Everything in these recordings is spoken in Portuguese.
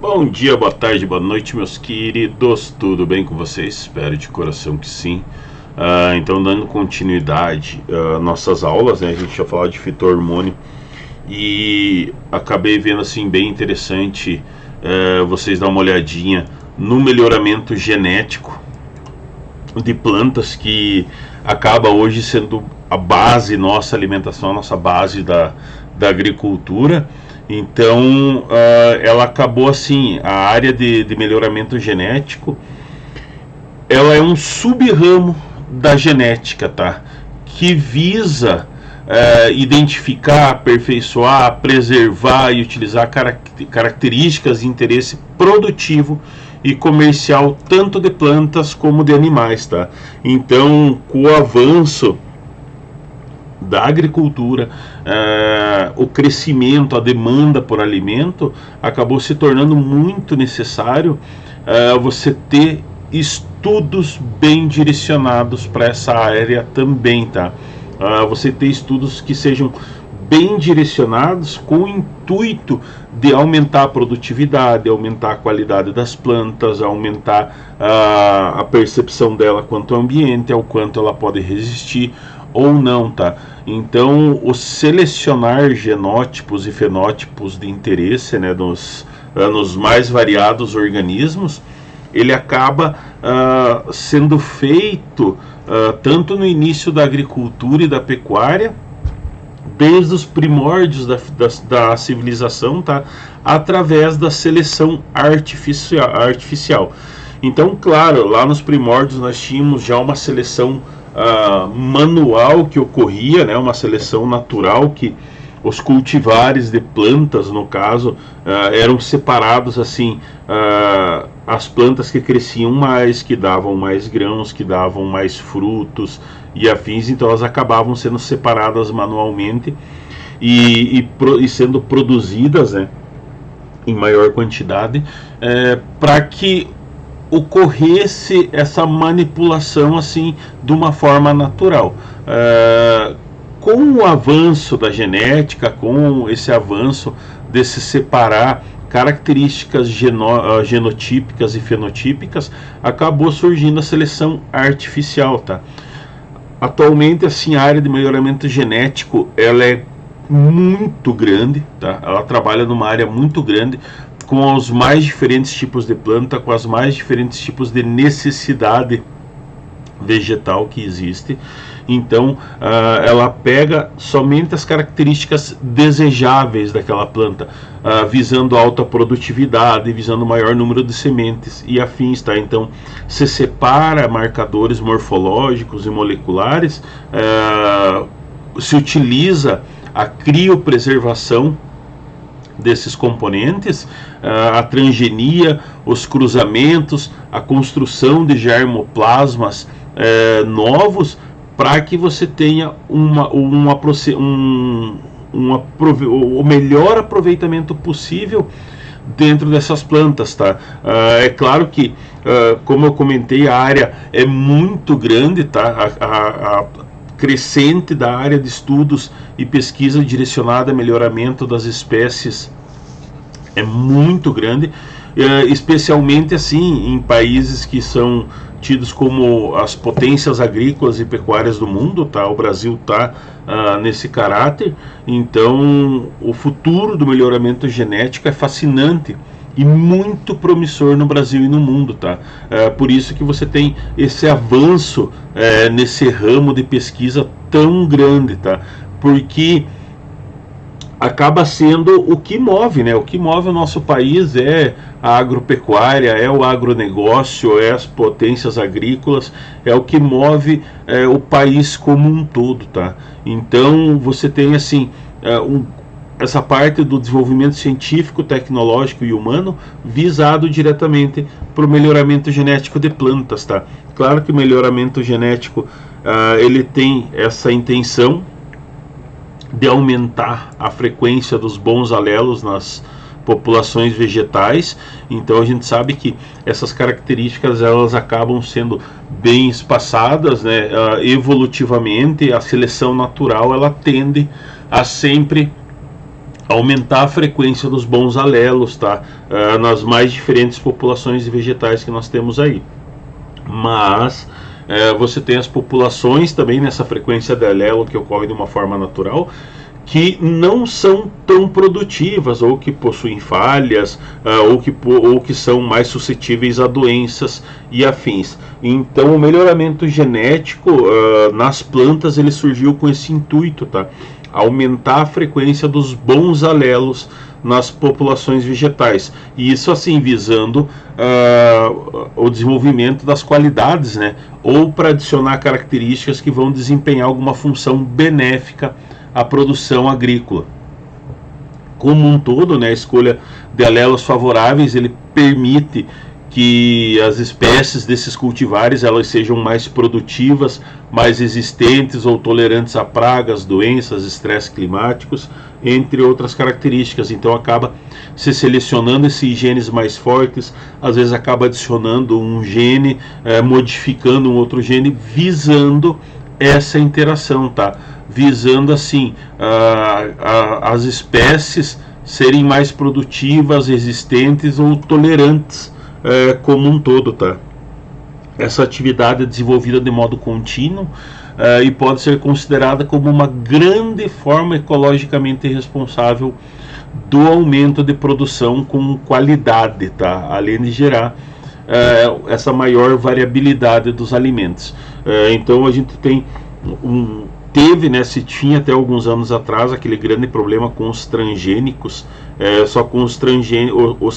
Bom dia, boa tarde, boa noite, meus queridos. Tudo bem com vocês? Espero de coração que sim. Então, dando continuidade às nossas aulas, né? A gente já falou de fito-hormônio e acabei vendo assim bem interessante vocês dar uma olhadinha no melhoramento genético de plantas que acaba hoje sendo a base nossa alimentação, a nossa base da agricultura. Então, ela acabou assim, a área de melhoramento genético, ela é um sub-ramo da genética, tá? Que visa identificar, aperfeiçoar, preservar e utilizar características de interesse produtivo e comercial, tanto de plantas como de animais, tá? Então, com o avanço da agricultura, o crescimento, a demanda por alimento, acabou se tornando muito necessário você ter estudos bem direcionados para essa área também, tá? Você ter estudos que sejam bem direcionados com o intuito de aumentar a produtividade, aumentar a qualidade das plantas, aumentar a percepção dela quanto ao ambiente, ao quanto ela pode resistir ou não, tá? Então, o selecionar genótipos e fenótipos de interesse, né, nos mais variados organismos, ele acaba sendo feito tanto no início da agricultura e da pecuária, desde os primórdios da civilização, tá? Através da seleção artificial. Então, claro, lá nos primórdios nós tínhamos já uma seleção manual que ocorria, né? Uma seleção natural que os cultivares de plantas, no caso, eram separados assim, as plantas que cresciam mais, que davam mais grãos, que davam mais frutos e afins, então elas acabavam sendo separadas manualmente e sendo produzidas, né, em maior quantidade, para que ocorresse essa manipulação assim de uma forma natural. Com o avanço da genética, com esse avanço de se separar características genotípicas e fenotípicas, acabou surgindo a seleção artificial, tá? Atualmente, assim, a área de melhoramento genético, ela é muito grande, tá? Ela trabalha numa área muito grande, com os mais diferentes tipos de planta, com os mais diferentes tipos de necessidade vegetal que existe. Então, ela pega somente as características desejáveis daquela planta, visando alta produtividade, visando maior número de sementes e afins, tá? Então, se separa marcadores morfológicos e moleculares, se utiliza a criopreservação desses componentes, a transgenia, os cruzamentos, a construção de germoplasmas novos, para que você tenha o melhor aproveitamento possível dentro dessas plantas, tá? É claro que, como eu comentei, a área é muito grande, tá? A crescente da área de estudos e pesquisa direcionada a melhoramento das espécies é muito grande, especialmente assim em países que são tidos como as potências agrícolas e pecuárias do mundo, tá? O Brasil tá nesse caráter. Então, o futuro do melhoramento genético é fascinante e muito promissor no Brasil e no mundo, tá? Por isso que você tem esse avanço nesse ramo de pesquisa tão grande, tá? Porque acaba sendo o que move, né? O que move o nosso país é a agropecuária, é o agronegócio, é as potências agrícolas, é o que move o país como um todo, tá? Então, você tem assim essa parte do desenvolvimento científico, tecnológico e humano visado diretamente para o melhoramento genético de plantas, tá? Claro que o melhoramento genético ele tem essa intenção de aumentar a frequência dos bons alelos nas populações vegetais. Então a gente sabe que essas características elas acabam sendo bem espaçadas, né? Evolutivamente a seleção natural ela tende a sempre aumentar a frequência dos bons alelos, tá? Nas mais diferentes populações de vegetais que nós temos aí. Mas você tem as populações também nessa frequência de alelo que ocorre de uma forma natural, que não são tão produtivas, ou que possuem falhas, ou que são mais suscetíveis a doenças e afins. Então o melhoramento genético nas plantas ele surgiu com esse intuito, tá? Aumentar a frequência dos bons alelos nas populações vegetais, e isso assim visando o desenvolvimento das qualidades, né? Ou para adicionar características que vão desempenhar alguma função benéfica à produção agrícola. Como um todo, né, a escolha de alelos favoráveis ele permite que as espécies desses cultivares elas sejam mais produtivas, mais resistentes ou tolerantes a pragas, doenças, estresses climáticos, entre outras características. Então acaba se selecionando esses genes mais fortes, às vezes acaba adicionando um gene, modificando um outro gene, visando essa interação, tá? Visando assim as espécies serem mais produtivas, resistentes ou tolerantes como um todo, tá? Essa atividade é desenvolvida de modo contínuo e pode ser considerada como uma grande forma ecologicamente responsável do aumento de produção com qualidade, tá? Além de gerar essa maior variabilidade dos alimentos. Então a gente tem teve, né, se tinha até alguns anos atrás aquele grande problema com os transgênicos, só com os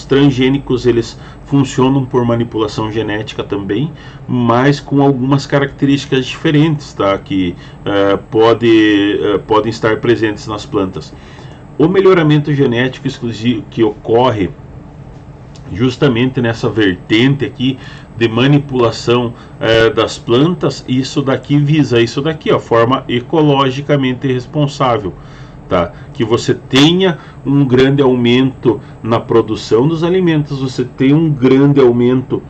transgênicos eles funcionam por manipulação genética também, mas com algumas características diferentes, tá, que podem estar presentes nas plantas. O melhoramento genético exclusivo que ocorre justamente nessa vertente aqui de manipulação das plantas, isso daqui visa isso daqui, a forma ecologicamente responsável, tá? Que você tenha um grande aumento na produção dos alimentos, você tem um grande aumento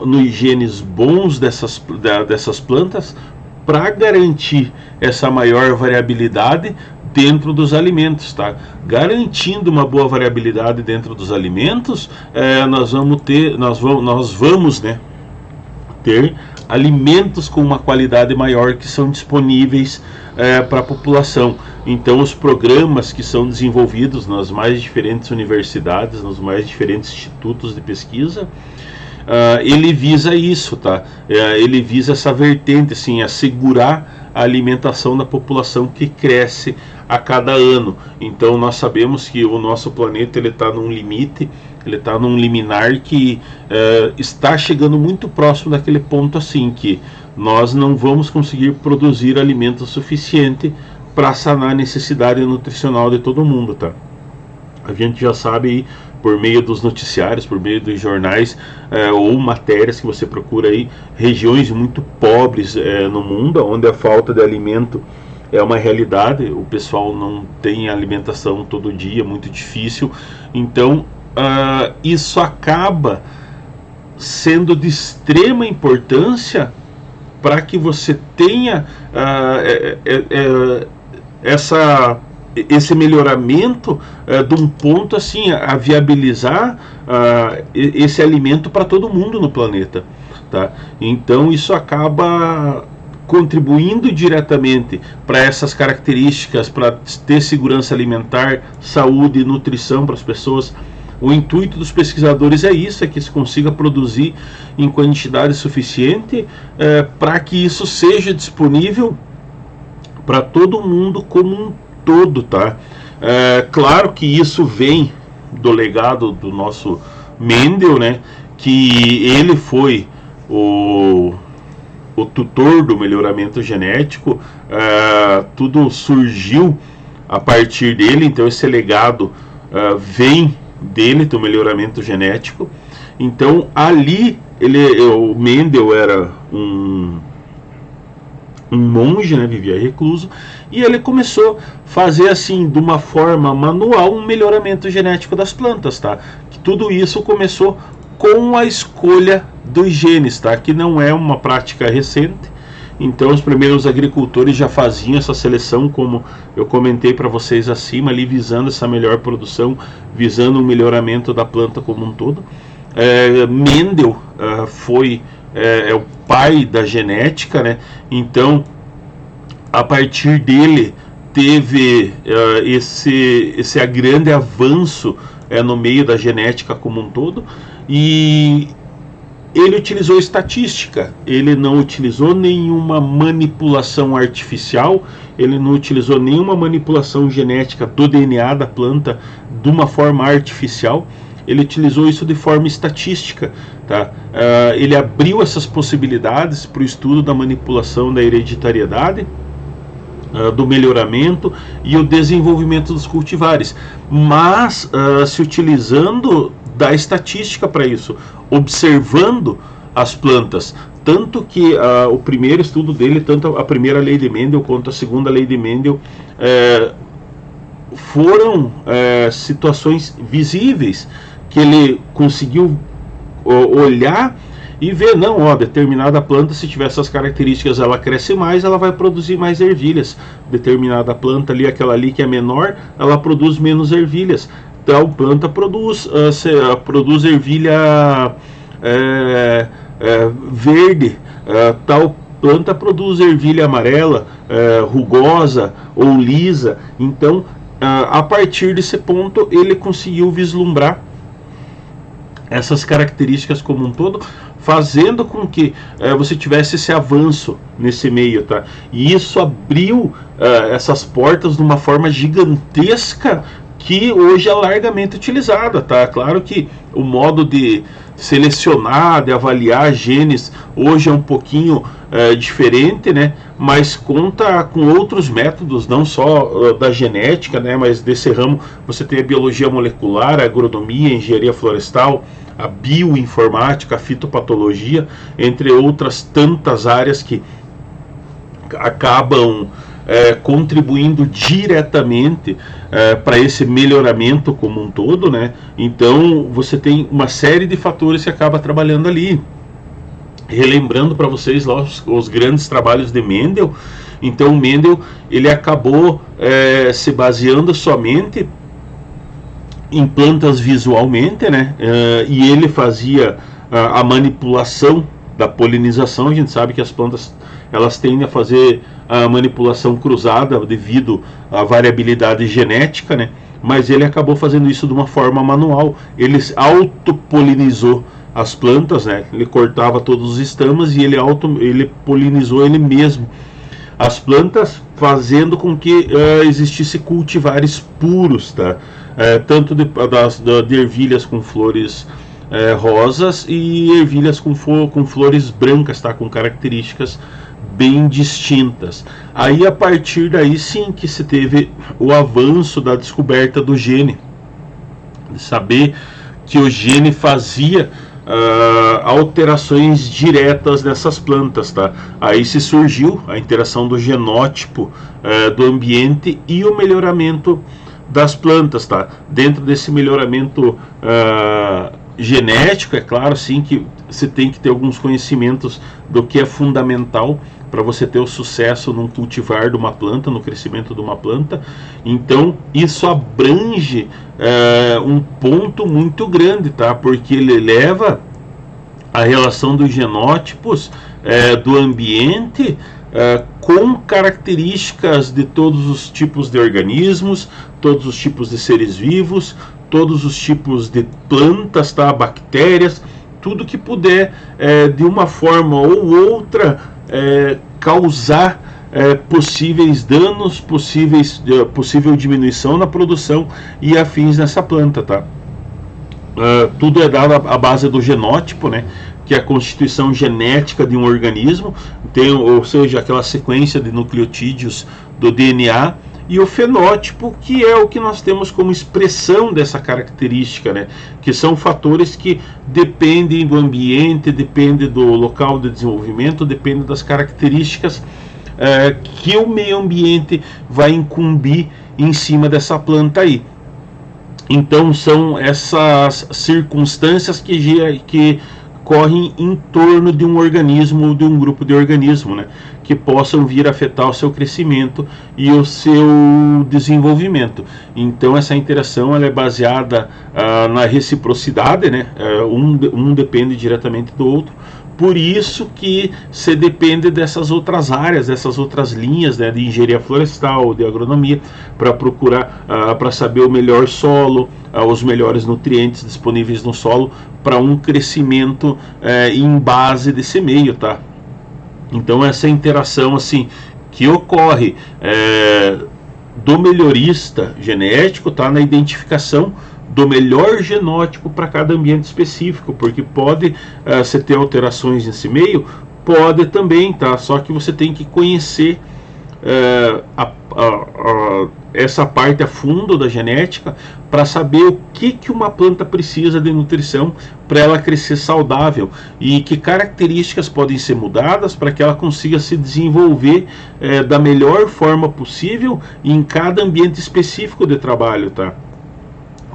nos genes bons dessas plantas, para garantir essa maior variabilidade dentro dos alimentos, tá? Garantindo uma boa variabilidade dentro dos alimentos, nós vamos, né, ter alimentos com uma qualidade maior que são disponíveis para a população. Então os programas que são desenvolvidos nas mais diferentes universidades, nos mais diferentes institutos de pesquisa, ele visa isso, tá? Ele visa essa vertente, assim, assegurar a alimentação da população que cresce a cada ano. Então nós sabemos que o nosso planeta ele está num limite, ele está num liminar que está chegando muito próximo daquele ponto assim que nós não vamos conseguir produzir alimento suficiente para sanar a necessidade nutricional de todo mundo, tá? A gente já sabe aí, por meio dos noticiários, por meio dos jornais ou matérias que você procura aí, regiões muito pobres no mundo, onde a falta de alimento é uma realidade, o pessoal não tem alimentação todo dia, muito difícil. Então isso acaba sendo de extrema importância para que você tenha esse melhoramento de um ponto assim a viabilizar esse alimento para todo mundo no planeta, tá? Então isso acaba contribuindo diretamente para essas características, para ter segurança alimentar, saúde e nutrição para as pessoas. O intuito dos pesquisadores é isso, é que se consiga produzir em quantidade suficiente para que isso seja disponível para todo mundo como um todo, tá? Claro que isso vem do legado do nosso Mendel, né? Que ele foi o tutor do melhoramento genético, tudo surgiu a partir dele, então esse legado vem dele, do melhoramento genético. Então ali o Mendel era um monge, né, vivia recluso, e ele começou a fazer assim, de uma forma manual, um melhoramento genético das plantas, tá? Que tudo isso começou com a escolha dos genes, tá? Que não é uma prática recente. Então os primeiros agricultores já faziam essa seleção, como eu comentei para vocês acima, ali visando essa melhor produção, visando o melhoramento da planta como um todo. Mendel foi o pai da genética, né? Então a partir dele teve esse grande avanço no meio da genética como um todo, e ele utilizou estatística, ele não utilizou nenhuma manipulação artificial, ele não utilizou nenhuma manipulação genética do DNA da planta de uma forma artificial, ele utilizou isso de forma estatística, tá? Ele abriu essas possibilidades para o estudo da manipulação da hereditariedade, do melhoramento e o desenvolvimento dos cultivares, mas se utilizando da estatística para isso, observando as plantas, tanto que o primeiro estudo dele, tanto a primeira lei de Mendel quanto a segunda lei de Mendel, foram situações visíveis que ele conseguiu olhar e ver, não, determinada planta, se tiver essas características, ela cresce mais, ela vai produzir mais ervilhas. Determinada planta ali, aquela ali que é menor, ela produz menos ervilhas. Tal planta produz ervilha verde, tal planta produz ervilha amarela, rugosa ou lisa. Então, a partir desse ponto, ele conseguiu vislumbrar essas características como um todo, fazendo com que você tivesse esse avanço nesse meio, tá? E isso abriu essas portas de uma forma gigantesca que hoje é largamente utilizada, tá? Claro que o modo de selecionar, de avaliar genes hoje é um pouquinho diferente, né? Mas conta com outros métodos, não só da genética, né? Mas desse ramo você tem a biologia molecular, a agronomia, a engenharia florestal, a bioinformática, a fitopatologia, entre outras tantas áreas que acabam contribuindo diretamente para esse melhoramento como um todo, né? Então você tem uma série de fatores que acaba trabalhando ali. Relembrando para vocês lá os grandes trabalhos de Mendel. Então Mendel ele acabou se baseando somente em plantas visualmente, né? E ele fazia a manipulação da polinização. A gente sabe que as plantas elas tendem a fazer a manipulação cruzada devido à variabilidade genética, né? Mas ele acabou fazendo isso de uma forma manual. Ele autopolinizou as plantas, né? Ele cortava todos os estamas e ele polinizou ele mesmo as plantas, fazendo com que existisse cultivares puros, tá? Tanto de ervilhas com flores rosas e ervilhas com flores brancas, tá? Com características bem distintas. Aí a partir daí sim que se teve o avanço da descoberta do gene, de saber que o gene fazia alterações diretas nessas plantas, tá? Aí se surgiu a interação do genótipo do ambiente e o melhoramento das plantas, tá? Dentro desse melhoramento genético, é claro, sim, que você tem que ter alguns conhecimentos do que é fundamental para você ter o sucesso num cultivar de uma planta, no crescimento de uma planta. Então isso abrange um ponto muito grande, tá? Porque ele leva a relação dos genótipos do ambiente com características de todos os tipos de organismos, todos os tipos de seres vivos, todos os tipos de plantas, tá? Bactérias, tudo que puder de uma forma ou outra causar possíveis danos, possível diminuição na produção e afins nessa planta, tá? Tudo é dado à base do genótipo, né? Que é a constituição genética de um organismo, ou seja, aquela sequência de nucleotídeos do DNA, e o fenótipo, que é o que nós temos como expressão dessa característica, né? Que são fatores que dependem do ambiente, dependem do local de desenvolvimento, dependem das características que o meio ambiente vai incumbir em cima dessa planta aí. Então são essas circunstâncias que correm em torno de um organismo ou de um grupo de organismo, né, que possam vir a afetar o seu crescimento e o seu desenvolvimento. Então essa interação ela é baseada na reciprocidade, né, um depende diretamente do outro. Por isso que se depende dessas outras áreas, dessas outras linhas, né, de engenharia florestal, de agronomia, para procurar, para saber o melhor solo, os melhores nutrientes disponíveis no solo para um crescimento em base desse meio, tá? Então essa interação assim que ocorre do melhorista genético, tá, na identificação do melhor genótipo para cada ambiente específico, porque pode você ter alterações nesse meio, pode também, tá? Só que você tem que conhecer essa parte a fundo da genética para saber o que uma planta precisa de nutrição para ela crescer saudável e que características podem ser mudadas para que ela consiga se desenvolver da melhor forma possível em cada ambiente específico de trabalho, tá?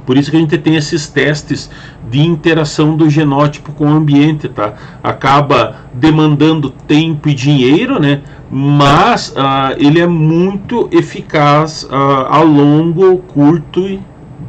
Por isso que a gente tem esses testes de interação do genótipo com o ambiente, tá? Acaba demandando tempo e dinheiro, né? Mas ele é muito eficaz a longo, curto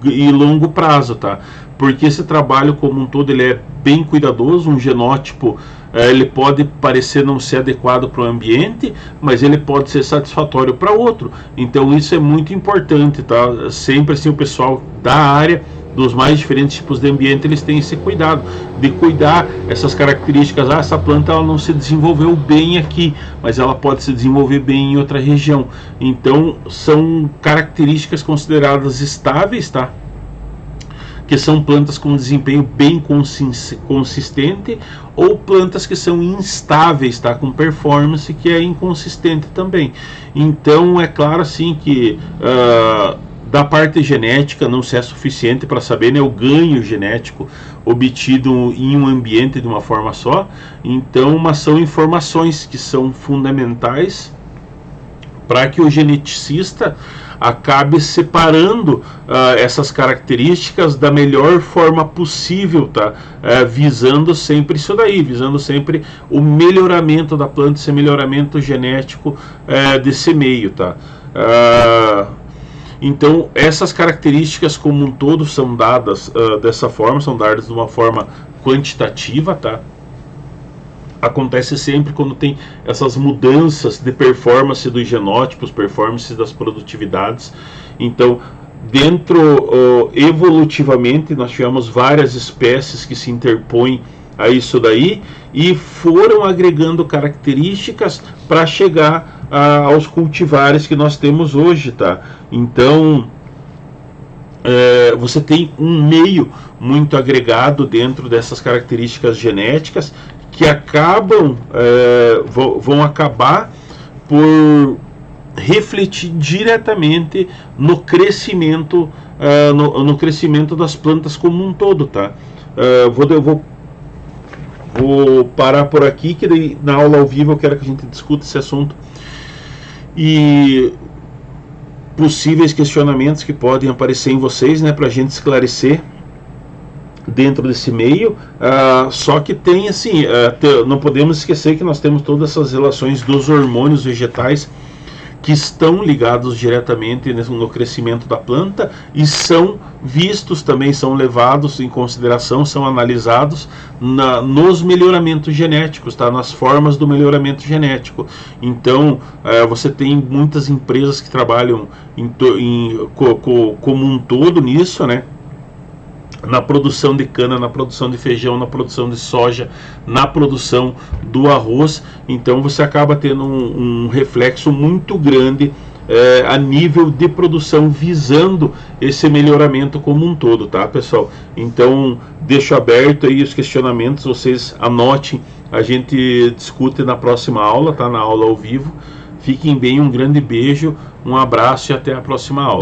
e longo prazo, tá? Porque esse trabalho como um todo ele é bem cuidadoso. Um genótipo ele pode parecer não ser adequado para o ambiente, mas ele pode ser satisfatório para outro. Então isso é muito importante, tá? Sempre assim o pessoal da área, dos mais diferentes tipos de ambiente, eles têm esse cuidado de cuidar essas características. Essa planta ela não se desenvolveu bem aqui, mas ela pode se desenvolver bem em outra região. Então são características consideradas estáveis, tá? Que são plantas com desempenho bem consistente, ou plantas que são instáveis, tá? Com performance que é inconsistente também. Então é claro assim que da parte genética não se é suficiente para saber, né, o ganho genético obtido em um ambiente de uma forma só. Então mas são informações que são fundamentais para que o geneticista acabe separando essas características da melhor forma possível, tá? Visando sempre isso daí, visando sempre o melhoramento da planta, esse melhoramento genético desse meio, tá? Então essas características como um todo são dadas dessa forma, são dadas de uma forma quantitativa, tá? Acontece sempre quando tem essas mudanças de performance dos genótipos, performance das produtividades. Então, evolutivamente, nós tivemos várias espécies que se interpõem a isso daí e foram agregando características para chegar aos cultivares que nós temos hoje, tá? Então, você tem um meio muito agregado dentro dessas características genéticas que vão acabar por refletir diretamente no crescimento, no crescimento das plantas como um todo, tá? Vou parar por aqui, que daí, na aula ao vivo eu quero que a gente discuta esse assunto e possíveis questionamentos que podem aparecer em vocês, né, para a gente esclarecer dentro desse meio. Só que tem assim, não podemos esquecer que nós temos todas essas relações dos hormônios vegetais que estão ligados diretamente no crescimento da planta e são vistos também, são levados em consideração, são analisados nos melhoramentos genéticos, tá? Nas formas do melhoramento genético. Então você tem muitas empresas que trabalham como um todo nisso, né? Na produção de cana, na produção de feijão, na produção de soja, na produção do arroz. Então você acaba tendo um reflexo muito grande a nível de produção, visando esse melhoramento como um todo, tá, pessoal? Então deixo aberto aí os questionamentos, vocês anotem, a gente discute na próxima aula, tá? Na aula ao vivo. Fiquem bem, um grande beijo, um abraço e até a próxima aula.